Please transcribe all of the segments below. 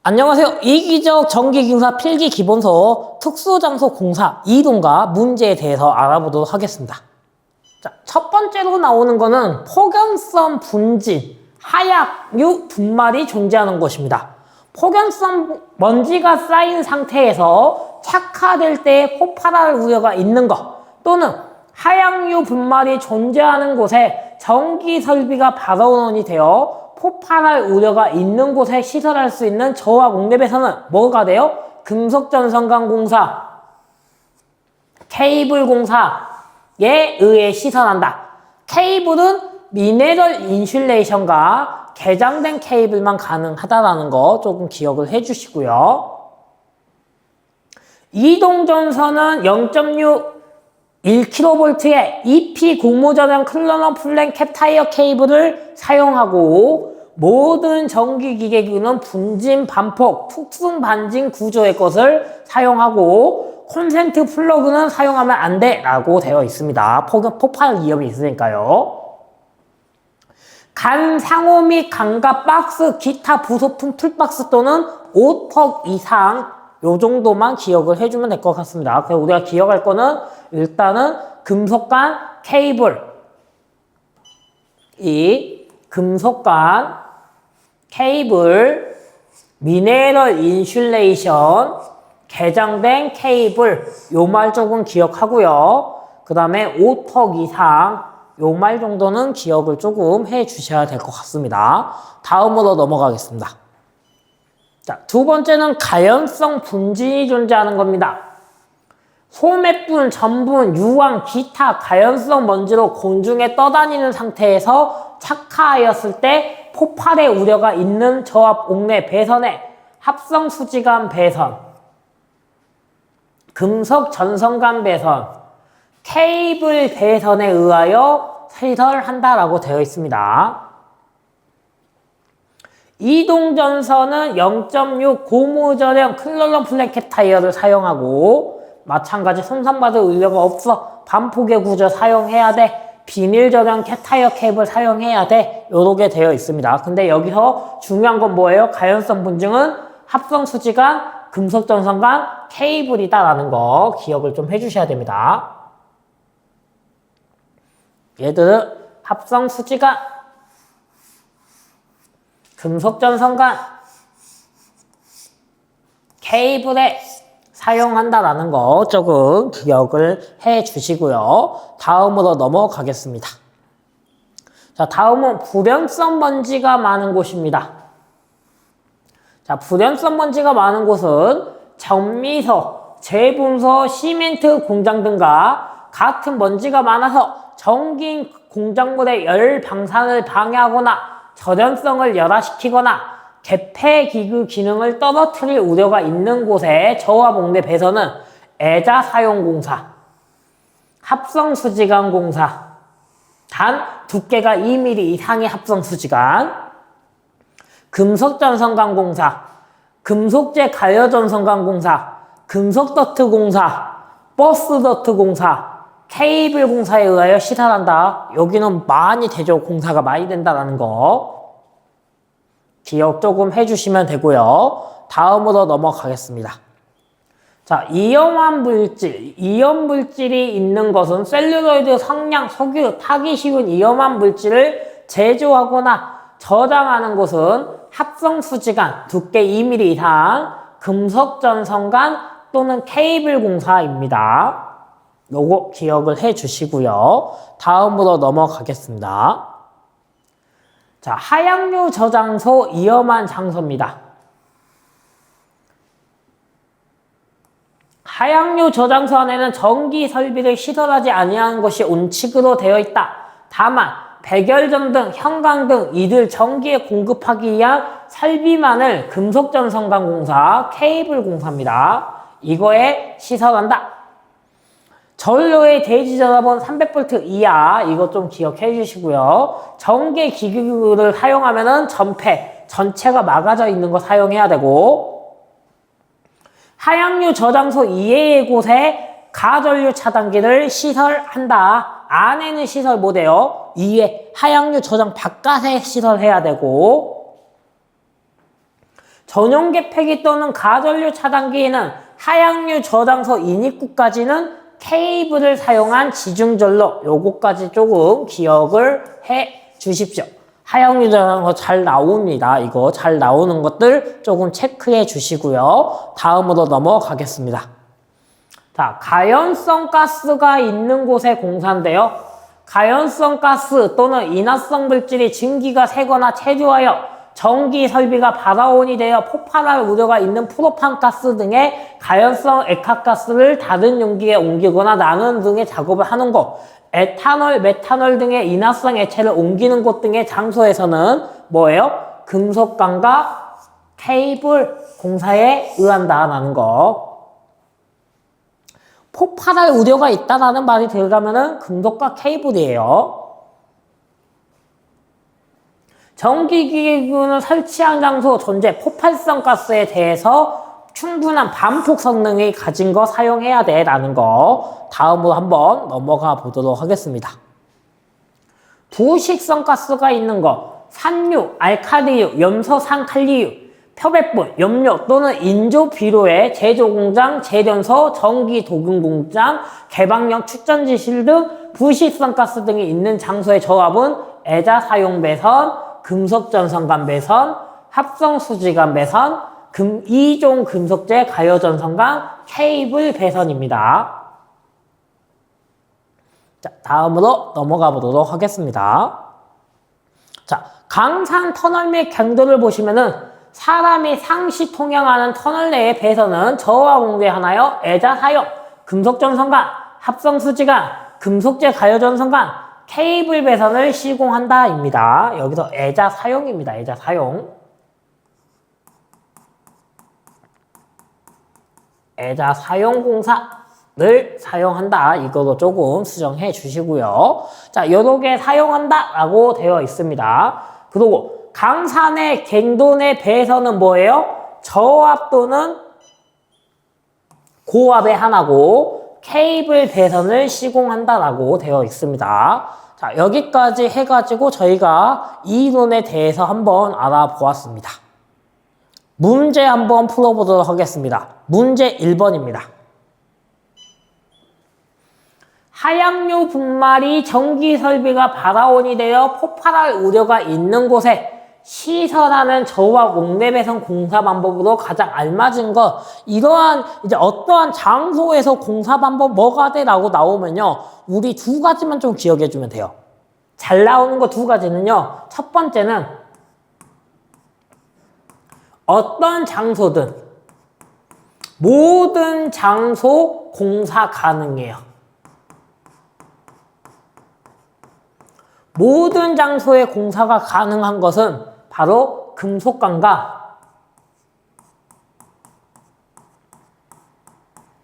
안녕하세요. 이기적 전기공사 필기 기본서 특수장소 공사 이동과 문제에 대해서 알아보도록 하겠습니다. 자, 첫 번째로 나오는 거는 폭염성 분진, 하약류 분말이 존재하는 것입니다. 폭염성 먼지가 쌓인 상태에서 착화될 때 폭발할 우려가 있는 것, 또는 하약류 분말이 존재하는 곳에 전기 설비가 발원이 되어 폭발할 우려가 있는 곳에 시설할 수 있는 저와 목랩에서는 뭐가 돼요? 금속전선관 공사, 케이블 공사에 의해 시설한다. 케이블은 미네럴 인슐레이션과 개장된 케이블만 가능하다라는 거 조금 기억을 해주시고요. 이동전선은 0.6 1kV의 EP 고무전용 클러너 플랜 캡 타이어 케이블을 사용하고 모든 전기기계균은 분진 반폭 특승 반진 구조의 것을 사용하고 콘센트 플러그는 사용하면 안 돼 라고 되어 있습니다. 폭발 위험이 있으니까요. 간 상호 및 간갑 박스 기타 부속품 툴박스 또는 5턱 이상 요 정도만 기억을 해주면 될 것 같습니다. 그래서 우리가 기억할 거는 일단은 금속관 케이블, 이 금속관 케이블, 미네럴 인슐레이션, 개장된 케이블 요 말 조금 기억하고요. 그 다음에 5턱 이상 요 말 정도는 기억을 조금 해 주셔야 될 것 같습니다. 다음으로 넘어가겠습니다. 자, 두 번째는 가연성 분진이 존재하는 겁니다. 소매분, 전분, 유황, 기타 가연성 먼지로 공중에 떠다니는 상태에서 착화하였을 때 폭발의 우려가 있는 저압 옥내 배선의 합성 수지관 배선, 금속 전선관 배선, 케이블 배선에 의하여 시설한다라고 되어 있습니다. 이동전선은 0.6 고무전용 클러너 플랫 캡 타이어를 사용하고 마찬가지 손상받을 우려가 없어 반폭의 구조 사용해야 돼, 비닐 전용 캡 타이어 케이블 사용해야 돼, 요렇게 되어 있습니다. 근데 여기서 중요한 건 뭐예요? 가연성 분증은 합성 수지관, 금속 전선관, 케이블이다라는 거 기억을 좀 해주셔야 됩니다. 얘들은 합성 수지관, 금속전선관, 케이블에 사용한다라는 거 조금 기억을 해 주시고요. 다음으로 넘어가겠습니다. 자, 다음은 불연성 먼지가 많은 곳입니다. 자, 불연성 먼지가 많은 곳은 정미소, 제분소, 시멘트 공장 등과 같은 먼지가 많아서 전기 공작물의 열 방산을 방해하거나 절연성을 열화시키거나 개폐기구 기능을 떨어뜨릴 우려가 있는 곳에 저와 목내 배선은 애자 사용 공사, 합성 수지관 공사, 단 두께가 2mm 이상의 합성 수지관, 금속 전선관 공사, 금속재 가열 전선관 공사, 금속 더트 공사, 버스 더트 공사, 케이블 공사에 의하여 시설한다. 여기는 많이 되죠. 공사가 많이 된다는 거 기억 조금 해주시면 되고요. 다음으로 넘어가겠습니다. 자, 이염한 물질, 이염 물질이 있는 것은 셀룰로이드, 성냥, 석유, 타기 쉬운 이염한 물질을 제조하거나 저장하는 곳은 합성 수지관, 두께 2mm 이상, 금속 전선관 또는 케이블 공사입니다. 요거 기억을 해 주시고요. 다음으로 넘어가겠습니다. 자, 하약류 저장소 위험한 장소입니다. 하약류 저장소 안에는 전기 설비를 시설하지 아니하는 것이 원칙으로 되어 있다. 다만 백열전 등 형광 등 이들 전기에 공급하기 위한 설비만을 금속전선관 공사, 케이블 공사입니다. 이거에 시설한다. 전로의 대지전압은 300V 이하, 이것 좀 기억해 주시고요. 전기 기기를 사용하면은 전체가 막아져 있는 거 사용해야 되고, 하약류 저장소 이외의 곳에 가전류 차단기를 시설한다. 안에는 시설 못해요. 이외 하약류 저장 바깥에 시설해야 되고, 전용계 폐기 또는 가전류 차단기에는 하향류 저장소 인입구까지는 케이블을 사용한 지중전로, 요거까지 조금 기억을 해 주십시오. 하향류 저장소 잘 나옵니다. 이거 잘 나오는 것들 조금 체크해 주시고요. 다음으로 넘어가겠습니다. 자, 가연성 가스가 있는 곳의 공사인데요. 가연성 가스 또는 인화성 물질이 증기가 새거나 체류하여 전기 설비가 발화원이 되어 폭발할 우려가 있는 프로판 가스 등의 가연성 액화가스를 다른 용기에 옮기거나 나누는 등의 작업을 하는 곳, 에탄올, 메탄올 등의 인화성 액체를 옮기는 곳 등의 장소에서는 뭐예요? 금속관과 케이블 공사에 의한다라는 거. 폭발할 우려가 있다라는 말이 들어가면은 금속과 케이블이에요. 전기기구는 설치한 장소 존재 폭발성 가스에 대해서 충분한 반폭 성능이 가진 거 사용해야 돼 라는 거 다음으로 한번 넘어가 보도록 하겠습니다. 부식성 가스가 있는 거 산유, 알칼리유, 염소산칼리유, 표백분, 염료 또는 인조 비료의 제조공장, 제련소, 전기도금공장, 개방형 축전지실 등 부식성 가스 등이 있는 장소의 조합은 애자 사용 배선, 금속 전선간 배선, 합성 수지간 배선, 2종 금속재 가요 전선간 케이블 배선입니다. 자, 다음으로 넘어가 보도록 하겠습니다. 자, 강산 터널 및 경도를 보시면은 사람이 상시 통행하는 터널 내의 배선은 저와 공개하나요? 애자 사용, 금속 전선간, 합성 수지간, 금속재 가요 전선간, 케이블 배선을 시공한다 입니다. 여기서 애자 사용입니다. 애자 사용. 애자 사용 공사를 사용한다. 이거도 조금 수정해 주시고요. 자, 요렇게 사용한다 라고 되어 있습니다. 그리고 강산의 갱도내 배선은 뭐예요? 저압 또는 고압의 하나고 케이블 배선을 시공한다라고 되어 있습니다. 자, 여기까지 해가지고 저희가 이론에 대해서 한번 알아보았습니다. 문제 한번 풀어보도록 하겠습니다. 문제 1번입니다. 하향류 분말이 전기 설비가 발화원이 되어 폭발할 우려가 있는 곳에 시설하는 저압 옥내배선 공사 방법으로 가장 알맞은 것, 이러한 이제 어떠한 장소에서 공사 방법 뭐가 돼? 라고 나오면요, 우리 두 가지만 좀 기억해 주면 돼요. 잘 나오는 거 두 가지는요, 첫 번째는 어떤 장소든 모든 장소 공사 가능해요. 모든 장소에 공사가 가능한 것은 바로 금속관과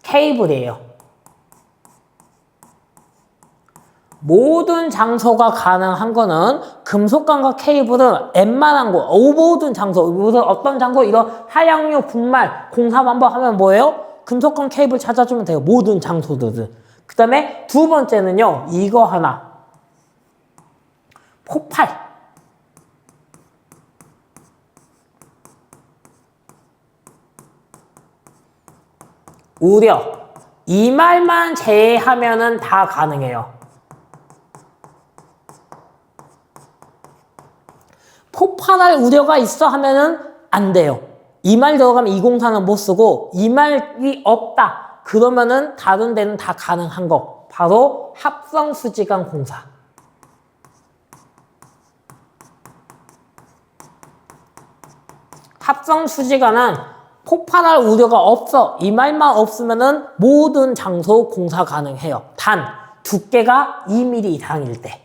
케이블이에요. 모든 장소가 가능한 거는 금속관과 케이블은 웬만한 곳, 모든 장소, 무슨 어떤 장소, 이런 하향류 분말 공사 방법 하면 뭐예요? 금속관 케이블 찾아주면 돼요. 모든 장소들은. 그 다음에 두 번째는요, 이거 하나. 폭발. 우려. 이 말만 제외하면은 다 가능해요. 폭발할 우려가 있어 하면은 안 돼요. 이 말 들어가면 이 공사는 못 쓰고, 이 말이 없다 그러면은 다른 데는 다 가능한 거. 바로 합성수지관 공사. 합성수지관은 폭발할 우려가 없어. 이 말만 없으면은 모든 장소 공사 가능해요. 단 두께가 2mm 이상일 때.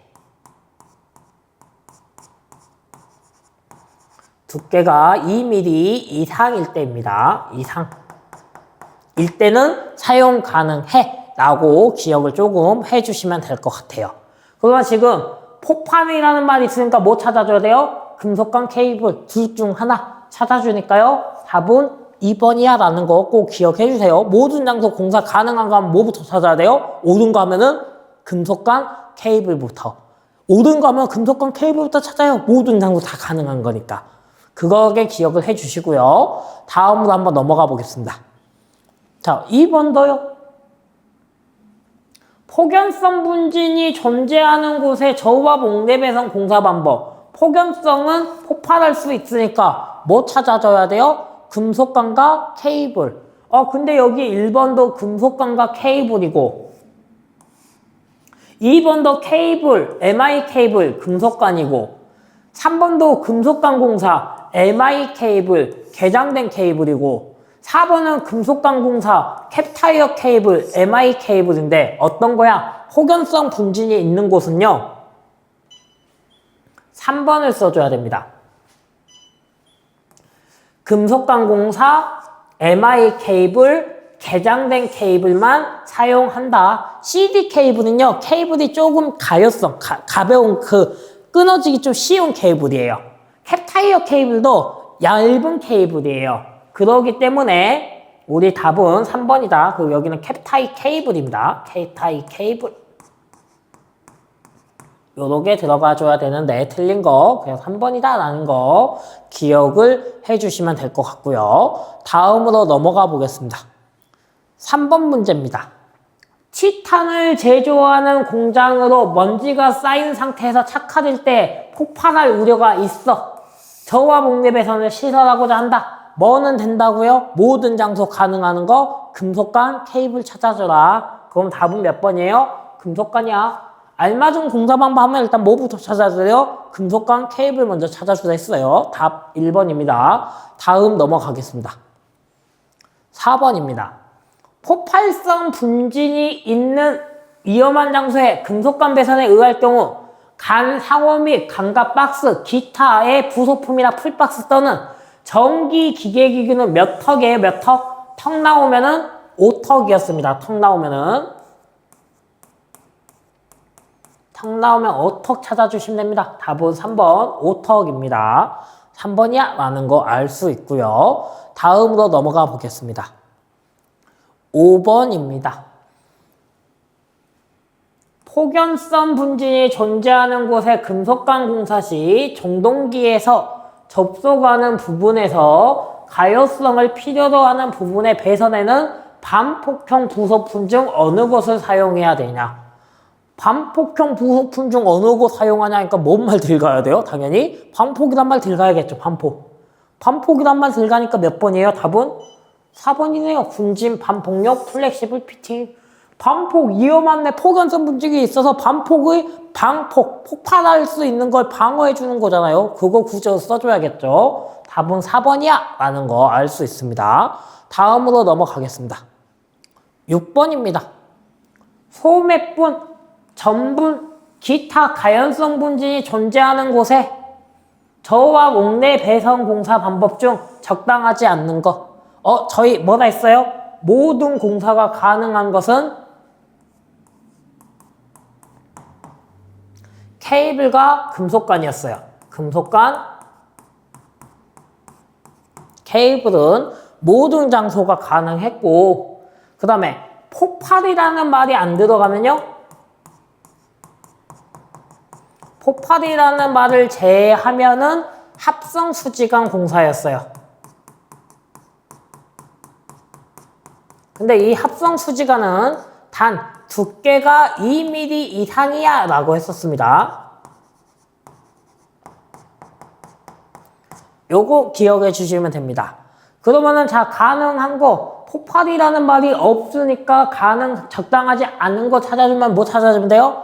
두께가 2mm 이상일 때입니다. 이상일 때는 사용 가능해 라고 기억을 조금 해주시면 될 것 같아요. 그러면 지금 폭발이라는 말이 있으니까 뭐 찾아줘야 돼요? 금속관 케이블 둘 중 하나 찾아주니까요. 답은 2번이야 라는 거 꼭 기억해 주세요. 모든 장소 공사 가능한 거 하면 뭐부터 찾아야 돼요? 옳은 거 하면은 금속관 케이블부터. 옳은 거 하면 금속관 케이블부터 찾아요. 모든 장소 다 가능한 거니까. 그거에 기억을 해 주시고요. 다음으로 한번 넘어가 보겠습니다. 자, 2번도요. 폭연성 분진이 존재하는 곳에 저우압 옥내 배선 공사 방법. 폭연성은 폭발할 수 있으니까 뭐 찾아줘야 돼요? 금속관과 케이블. 근데 여기 1번도 금속관과 케이블이고 2번도 케이블, MI 케이블, 금속관이고 3번도 금속관 공사, MI 케이블, 개장된 케이블이고 4번은 금속관 공사, 캡타이어 케이블, MI 케이블인데 어떤 거야? 혹연성 분진이 있는 곳은요. 3번을 써줘야 됩니다. 금속관 공사, MI 케이블, 개장된 케이블만 사용한다. CD 케이블은요. 케이블이 조금 가벼운 끊어지기 좀 쉬운 케이블이에요. 캡타이어 케이블도 얇은 케이블이에요. 그러기 때문에 우리 답은 3번이다. 그리고 여기는 캡타이 케이블입니다. 캡타이 케이블. 요렇게 들어가 줘야 되는데 틀린 거 그냥 3번이다 라는 거 기억을 해주시면 될 것 같고요. 다음으로 넘어가 보겠습니다. 3번 문제입니다. 티탄을 제조하는 공장으로 먼지가 쌓인 상태에서 착화될 때 폭발할 우려가 있어. 저우압 옥내 배선을 시설하고자 한다. 뭐는 된다고요? 모든 장소 가능하는 거 금속관 케이블 찾아줘라. 그럼 답은 몇 번이에요? 금속관이야. 알맞은 공사 방법 하면 일단 뭐부터 찾아줘요? 금속관 케이블 먼저 찾아주라 했어요. 답 1번입니다. 다음 넘어가겠습니다. 4번입니다. 폭발성 분진이 있는 위험한 장소에 금속관 배선에 의할 경우 간 상호 및 간갑 박스, 기타의 부속품이나 풀박스 또는 전기 기계기구는 몇 턱이에요? 몇 턱? 턱 나오면은 5턱이었습니다. 턱 나오면 어턱 찾아주시면 됩니다. 답은 3번 5턱입니다. 3번이야? 라는 거 알 수 있고요. 다음으로 넘어가 보겠습니다. 5번입니다. 폭연성 분진이 존재하는 곳에 금속관 공사 시 종동기에서 접속하는 부분에서 가효성을 필요로 하는 부분의 배선에는 반폭형 부속품 중 어느 것을 사용해야 되냐? 반폭형 부속품 중 어느 것 사용하냐 하니까 뭔 말 들어가야 돼요? 당연히 반폭이란 말 들어가야겠죠. 반폭이란 말 들어가니까 몇 번이에요? 답은 4번이네요. 분진, 반폭력, 플렉시블 피팅. 반폭, 위험한데 폭연성 분진이 있어서 폭발할 수 있는 걸 방어해 주는 거잖아요. 그거 구조 써줘야겠죠. 답은 4번이야 라는 거 알 수 있습니다. 다음으로 넘어가겠습니다. 6번입니다. 소매분, 전분, 기타 가연성 분진이 존재하는 곳에 저우압 옥내 배선 공사 방법 중 적당하지 않는 것. 저희 뭐라 했어요? 모든 공사가 가능한 것은 케이블과 금속관이었어요. 금속관, 케이블은 모든 장소가 가능했고 그 다음에 폭발이라는 말이 안 들어가면요. 폭발이라는 말을 제외하면은 합성 수지관 공사였어요. 근데 이 합성 수지관은 단 두께가 2mm 이상이야 라고 했었습니다. 요거 기억해 주시면 됩니다. 그러면은 자 가능한 거 폭발이라는 말이 없으니까 적당하지 않은 거 찾아주면 뭐 찾아주면 돼요?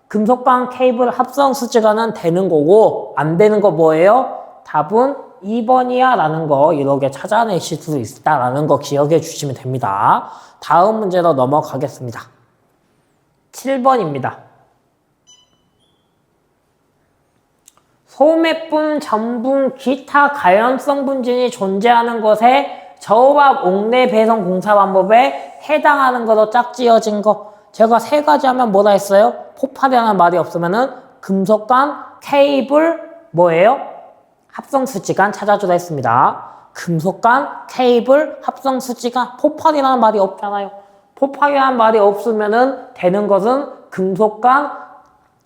금속관 케이블 합성 수지관은 되는 거고 안 되는 거 뭐예요? 답은 2번이야 라는 거 이렇게 찾아내실 수 있다 라는 거 기억해 주시면 됩니다. 다음 문제로 넘어가겠습니다. 7번입니다. 소매분, 전분, 기타 가연성 분진이 존재하는 것에 저우압 옥내 배선 공사 방법에 해당하는 거로 짝지어진 거. 제가 세 가지 하면 뭐라 했어요? 폭발이라는 말이 없으면은 금속관, 케이블, 뭐예요? 합성 수지관 찾아주라 했습니다. 금속관, 케이블, 합성 수지관, 폭발이라는 말이 없잖아요. 폭발이라는 말이 없으면은 되는 것은 금속관,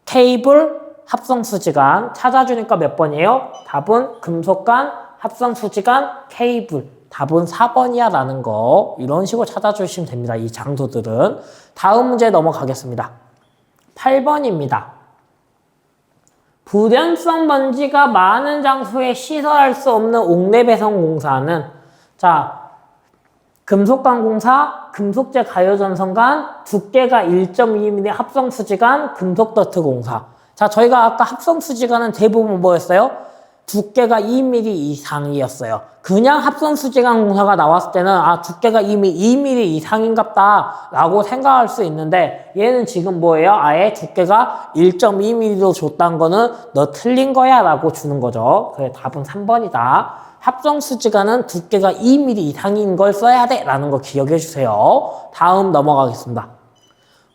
케이블, 합성 수지관 찾아주니까 몇 번이에요? 답은 금속관, 합성수지관, 케이블. 답은 4번이야 라는 거 이런 식으로 찾아주시면 됩니다. 이 장소들은. 다음 문제 넘어가겠습니다. 8번입니다. 불연성 먼지가 많은 장소에 시설할 수 없는 옥내배선 공사는 자 금속관 공사, 금속재 가요전선관, 두께가 1.2mm 합성수지관, 금속더트 공사. 자, 저희가 아까 합성수지관은 대부분 뭐였어요? 두께가 2mm 이상이었어요. 그냥 합성수지관 공사가 나왔을 때는 아 두께가 이미 2mm 이상인갑다 라고 생각할 수 있는데 얘는 지금 뭐예요? 아예 두께가 1.2mm로 줬다는 거는 너 틀린 거야 라고 주는 거죠. 그래서 답은 3번이다. 합성수지관은 두께가 2mm 이상인 걸 써야 돼 라는 거 기억해 주세요. 다음 넘어가겠습니다.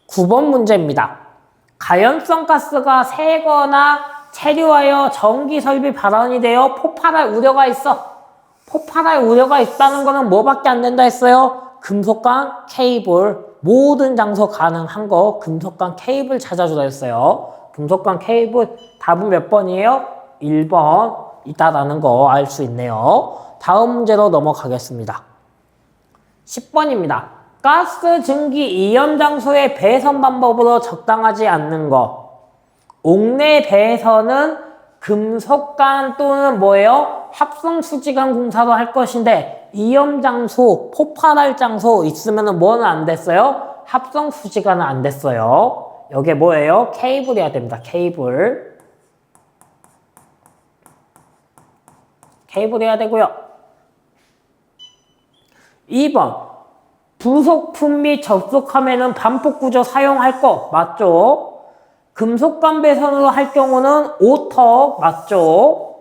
9번 문제입니다. 가연성 가스가 새거나 체류하여 전기 설비 발원이 되어 폭발할 우려가 있어. 폭발할 우려가 있다는 거는 뭐밖에 안 된다 했어요? 금속관, 케이블. 모든 장소 가능한 거 금속관, 케이블 찾아주라 했어요. 금속관, 케이블. 답은 몇 번이에요? 1번. 있다라는 거 알 수 있네요. 다음 문제로 넘어가겠습니다. 10번입니다. 가스 증기 이염 장소의 배선 방법으로 적당하지 않는 거. 옥내 배선은 금속관 또는 뭐예요? 합성수지관 공사도 할 것인데 이염 장소, 폭발할 장소 있으면 뭐는 안 됐어요? 합성수지관은 안 됐어요. 여기에 뭐예요? 케이블이어야 됩니다. 케이블. 케이블 해야 되고요. 2번 부속품 및 접속함에는 반폭구조 사용할 거 맞죠? 금속관 배선으로 할 경우는 오턱 맞죠?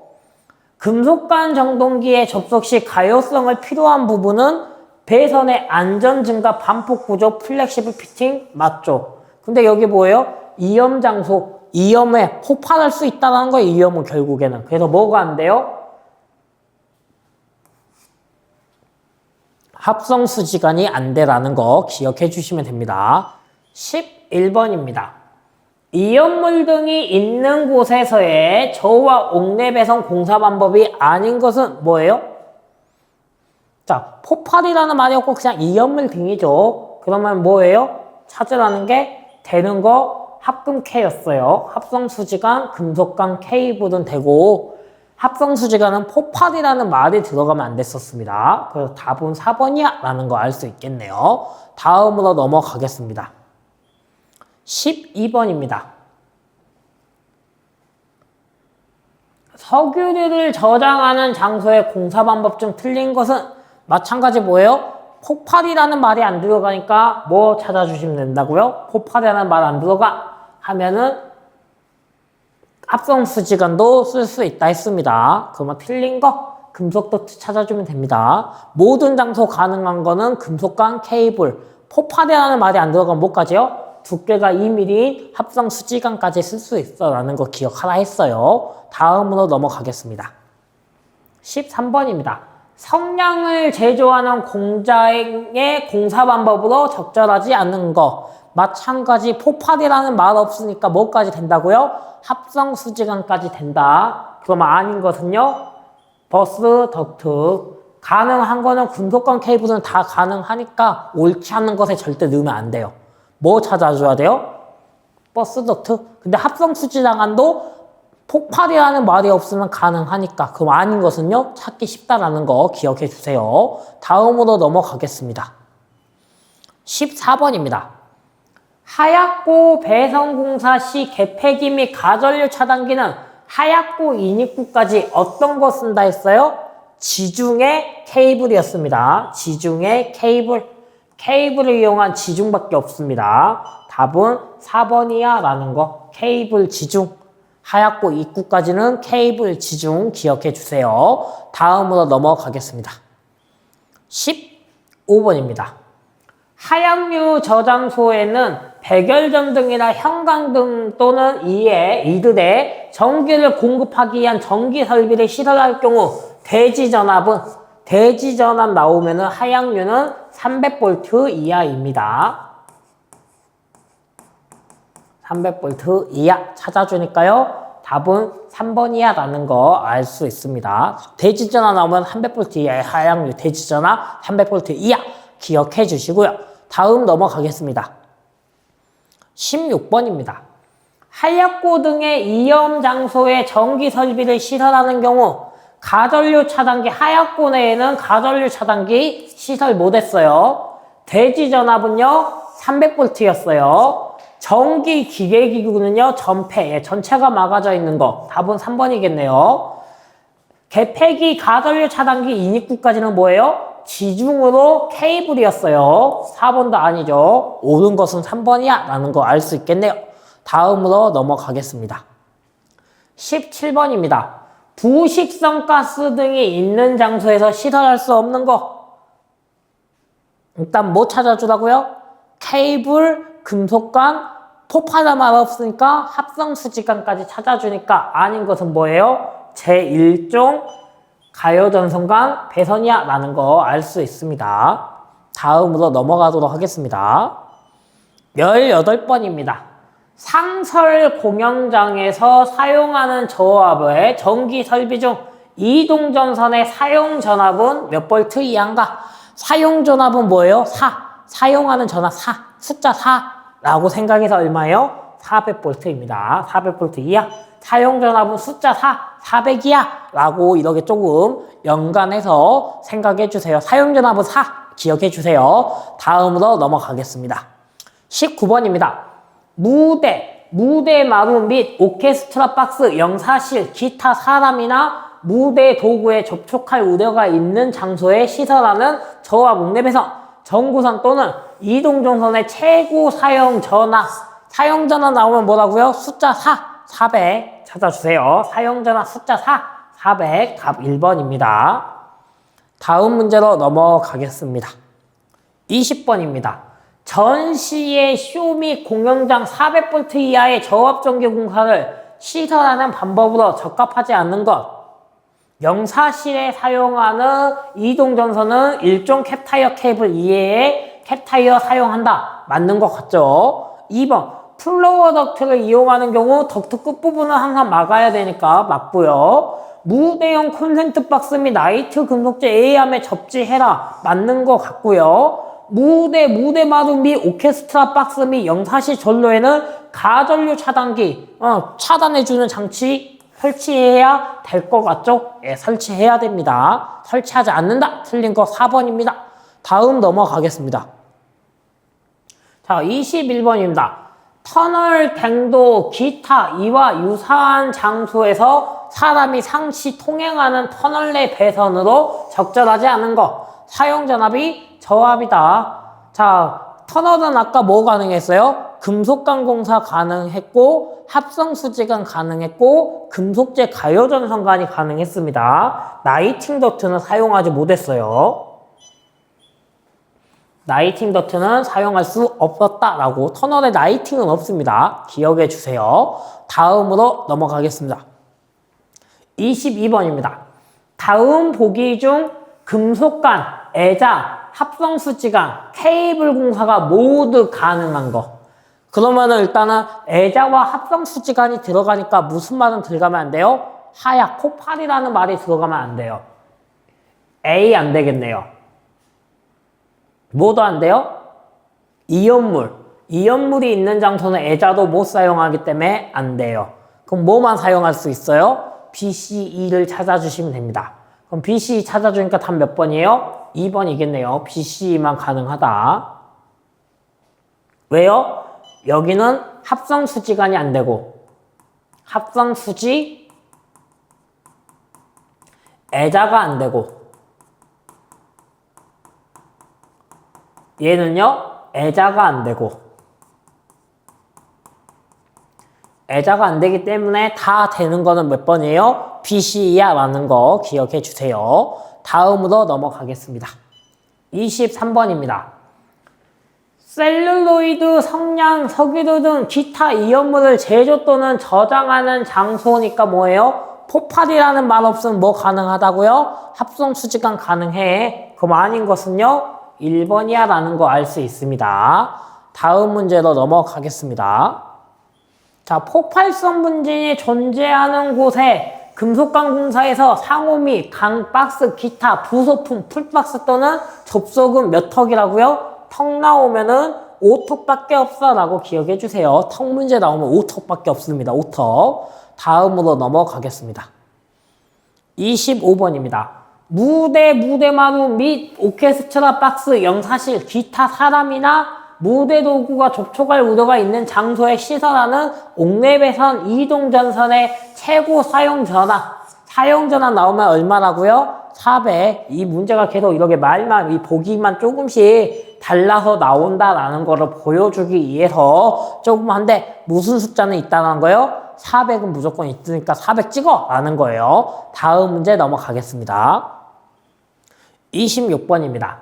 금속관 정동기에 접속 시 가요성을 필요한 부분은 배선의 안전 증가 반폭구조 플렉시블 피팅 맞죠? 근데 여기 뭐예요? 이염 장소, 이염에 폭발할 수 있다는 거예요. 이염은 결국에는. 그래서 뭐가 안 돼요? 합성수지관이 안 돼라는 거 기억해 주시면 됩니다. 11번입니다. 이염물 등이 있는 곳에서의 저우와 옥내 배선 공사 방법이 아닌 것은 뭐예요? 자, 폭발이라는 말이 없고 그냥 이염물 등이죠. 그러면 뭐예요? 찾으라는 게 되는 거 합금K였어요. 합성수지관, 금속관, 케이블은 되고 합성수지관은 폭발이라는 말이 들어가면 안 됐었습니다. 그래서 답은 4번이야 라는 거 알 수 있겠네요. 다음으로 넘어가겠습니다. 12번입니다. 석유류를 저장하는 장소의 공사 방법 중 틀린 것은 마찬가지 뭐예요? 폭발이라는 말이 안 들어가니까 뭐 찾아주시면 된다고요? 폭발이라는 말 안 들어가 하면은 합성수지관도 쓸 수 있다 했습니다. 그러면 틀린 거 금속도트 찾아주면 됩니다. 모든 장소 가능한 거는 금속관, 케이블. 폭발이라는 말이 안 들어가면 뭐까지요? 두께가 2mm인 합성수지관까지 쓸 수 있어 라는 거 기억하라 했어요. 다음으로 넘어가겠습니다. 13번입니다. 성냥을 제조하는 공장의 공사 방법으로 적절하지 않은 거. 마찬가지 폭발이라는 말 없으니까 뭐까지 된다고요? 합성수지관까지 된다. 그러면 아닌 것은요? 버스 덕트. 가능한 거는 금속관 케이블은 다 가능하니까 옳지 않은 것에 절대 넣으면 안 돼요. 뭐 찾아줘야 돼요? 버스 덕트. 근데 합성수지관도 폭발이라는 말이 없으면 가능하니까 그럼 아닌 것은요? 찾기 쉽다라는 거 기억해 주세요. 다음으로 넘어가겠습니다. 14번입니다. 하얗고 배선공사 시 개폐기 및 가전류 차단기는 하얗고 인입구까지 어떤 거 쓴다 했어요? 지중해 케이블이었습니다. 지중해 케이블. 케이블을 이용한 지중밖에 없습니다. 답은 4번이야 라는 거. 케이블 지중. 하얗고 입구까지는 케이블 지중 기억해 주세요. 다음으로 넘어가겠습니다. 15번입니다. 하양유 저장소에는 백열전등이나 형광등 또는 이들에 전기를 공급하기 위한 전기 설비를 시설할 경우 대지전압 나오면은 하양유는 300V 이하입니다. 300V 이하 찾아주니까요. 답은 3번이야 라는 거 알 수 있습니다. 대지전화 나오면 300V 이하의 하향률, 대지전화 300V 이하 기억해 주시고요. 다음 넘어가겠습니다. 16번입니다. 하얗고 등의 이염 장소에 전기 설비를 시설하는 경우 가전류 차단기 하얗고 내에는 가전류 차단기 시설 못했어요. 대지전압은요 300V였어요. 전기 기계기구는요 전폐, 전체가 막아져 있는 거. 답은 3번이겠네요. 개폐기 가전류 차단기 인입구까지는 뭐예요? 지중으로 케이블이었어요. 4번도 아니죠. 옳은 것은 3번이야 라는 거 알 수 있겠네요. 다음으로 넘어가겠습니다. 17번입니다. 부식성 가스 등이 있는 장소에서 시설할 수 없는 거. 일단 뭐 찾아주라고요? 케이블, 금속관, 포파나 말 없으니까 합성수지관까지 찾아주니까 아닌 것은 뭐예요? 제1종 가요전선관 배선이야 라는 거 알 수 있습니다. 다음으로 넘어가도록 하겠습니다. 18번입니다. 상설 공연장에서 사용하는 저압의 전기 설비 중 이동전선의 사용 전압은 몇 볼트 이하인가? 사용 전압은 뭐예요? 4. 사용하는 전압 4. 숫자 4라고 생각해서 얼마예요? 400V입니다. 400V 이하. 사용 전압은 숫자 4, 400이야 라고 이렇게 조금 연관해서 생각해 주세요. 사용 전압은 4 기억해 주세요. 다음으로 넘어가겠습니다. 19번입니다. 무대 마루 및 오케스트라 박스, 영사실, 기타 사람이나 무대 도구에 접촉할 우려가 있는 장소에 시설하는 저압 옥내 배선, 전구선 또는 이동전선의 최고 사용 전압. 사용 전압 나오면 뭐라고요? 숫자 4. 400 찾아주세요. 사용전압 숫자 4, 400, 답 1번입니다. 다음 문제로 넘어가겠습니다. 20번입니다. 전시의 쇼 및 공연장 400V 이하의 저압전기 공사를 시설하는 방법으로 적합하지 않는 것. 영사실에 사용하는 이동전선은 일종 캡타이어 케이블 이외의 캡타이어 사용한다. 맞는 것 같죠? 2번. 플로어 덕트를 이용하는 경우 덕트 끝부분은 항상 막아야 되니까 맞고요. 무대형 콘센트 박스 및 나이트 금속재 A암에 접지해라. 맞는 것 같고요. 무대 마루 및 오케스트라 박스 및 영사실 전로에는 가전류 차단기 차단해주는 장치 설치해야 될 것 같죠? 예, 설치해야 됩니다. 설치하지 않는다. 틀린 거 4번입니다. 다음 넘어가겠습니다. 자, 21번입니다. 터널, 갱도, 기타 이와 유사한 장소에서 사람이 상시 통행하는 터널 내 배선으로 적절하지 않은 것. 사용 전압이 저압이다. 자, 터널은 아까 뭐 가능했어요? 금속관 공사 가능했고 합성수지관 가능했고 금속재 가요전선관이 가능했습니다. 나이팅 더트는 사용하지 못했어요. 나이팅 더트는 사용할 수 없었다라고. 터널에 나이팅은 없습니다. 기억해 주세요. 다음으로 넘어가겠습니다. 22번입니다. 다음 보기 중 금속관, 애자, 합성수지관, 케이블 공사가 모두 가능한 거. 그러면은 일단은 애자와 합성수지관이 들어가니까 무슨 말은 들어가면 안 돼요? 하약, 코팔이라는 말이 들어가면 안 돼요. A 안 되겠네요. 뭐도 안 돼요? 이연물이 있는 장소는 애자도 못 사용하기 때문에 안 돼요. 그럼 뭐만 사용할 수 있어요? BCE를 찾아주시면 됩니다. 그럼 BCE 찾아주니까 답 몇 번이에요? 2번이겠네요. BCE만 가능하다. 왜요? 여기는 합성수지관이 안 되고 합성수지 애자가 안 되고 얘는요 애자가 안 되고 애자가 안 되기 때문에 다 되는 거는 몇 번이에요? BCE야 라는 거 기억해 주세요. 다음으로 넘어가겠습니다. 23번입니다. 셀룰로이드, 성냥, 석유류 등 기타 이연물을 제조 또는 저장하는 장소니까 뭐예요? 포팔이라는 말 없으면 뭐 가능하다고요? 합성수지관 가능해. 그럼 아닌 것은요? 1번이야 라는 거 알 수 있습니다. 다음 문제로 넘어가겠습니다. 자, 폭발성 분진이 존재하는 곳에 금속관 공사에서 상호미, 강박스, 기타, 부소품, 풀박스 또는 접속은 몇 턱이라고요? 턱 나오면은 5턱밖에 없어 라고 기억해 주세요. 턱 문제 나오면 5턱밖에 없습니다. 5턱. 다음으로 넘어가겠습니다. 25번입니다. 무대마루 및 오케스트라 박스, 영사실, 기타 사람이나 무대 도구가 접촉할 우려가 있는 장소에 시설하는 옥내배선 이동전선의 최고 사용전압. 사용전압 나오면 얼마라고요? 400. 이 문제가 계속 이렇게 말만, 이 보기만 조금씩 달라서 나온다라는 거를 보여주기 위해서 조금 한데 무슨 숫자는 있다는 거예요? 400은 무조건 있으니까 400 찍어! 라는 거예요. 다음 문제 넘어가겠습니다. 26번입니다.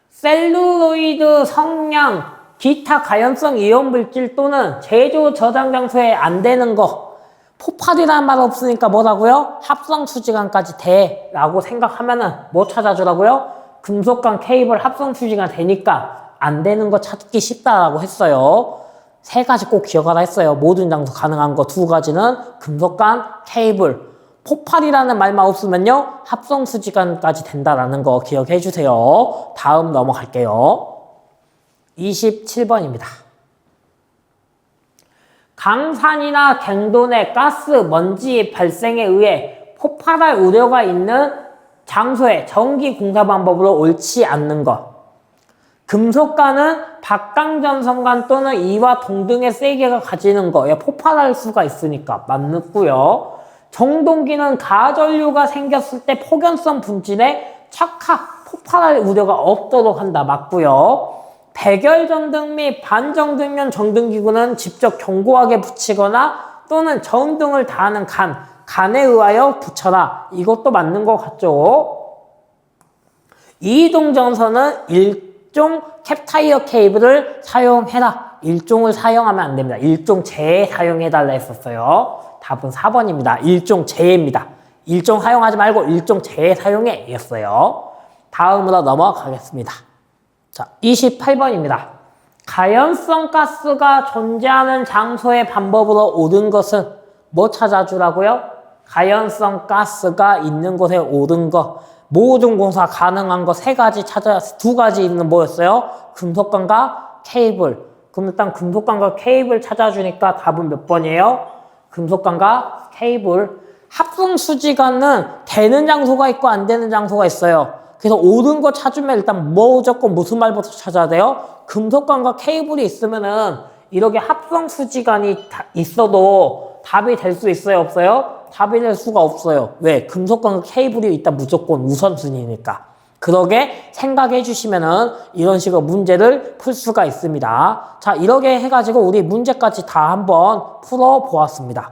셀룰로이드 성냥, 기타 가연성 이온 물질 또는 제조 저장 장소에 안 되는 거. 폭발이라는 말 없으니까 뭐라고요? 합성 수지관까지 돼 라고 생각하면은 뭐 찾아주라고요? 금속관 케이블 합성 수지관 되니까 안 되는 거 찾기 쉽다라고 했어요. 세 가지 꼭 기억하라 했어요. 모든 장소 가능한 거 두 가지는 금속관, 케이블. 폭발이라는 말만 없으면요 합성 수지관까지 된다라는 거 기억해 주세요. 다음 넘어갈게요. 27번입니다. 강산이나 갱돈의 가스, 먼지 발생에 의해 폭발할 우려가 있는 장소에 전기 공사 방법으로 옳지 않는 것. 금속관은 박강전선관 또는 이와 동등의 세기가 가지는 거. 폭발할 수가 있으니까 맞고요. 정동기는 가전류가 생겼을 때 폭연성 분진에 착하, 폭발할 우려가 없도록 한다. 맞고요. 백열전등 및 반정등면 전등기구는 직접 견고하게 붙이거나 또는 전등을 다하는 간에 의하여 붙여라. 이것도 맞는 것 같죠? 이동전선은 일종 캡타이어 케이블을 사용해라. 일종을 사용하면 안 됩니다. 일종 재사용해달라 했었어요. 답은 4번입니다. 일종 재입니다. 일종 사용하지 말고 일종 재사용해 였어요. 다음으로 넘어가겠습니다. 자, 28번입니다. 가연성 가스가 존재하는 장소의 방법으로 옳은 것은 뭐 찾아주라고요? 가연성 가스가 있는 곳에 옳은 것. 모든 공사 가능한 거 두 가지 있는 뭐였어요? 금속관과 케이블. 그럼 일단 금속관과 케이블 찾아주니까 답은 몇 번이에요? 금속관과 케이블. 합성 수지관은 되는 장소가 있고 안 되는 장소가 있어요. 그래서 옳은 거 찾으면 일단 무조건 무슨 말부터 찾아야 돼요? 금속관과 케이블이 있으면은 이렇게 합성 수지관이 있어도 답이 될 수 있어요? 없어요? 답이 될 수가 없어요. 왜? 금속관과 케이블이 있다 무조건 우선순위니까. 그러게 생각해 주시면은 이런 식으로 문제를 풀 수가 있습니다. 자, 이렇게 해가지고 우리 문제까지 다 한번 풀어 보았습니다.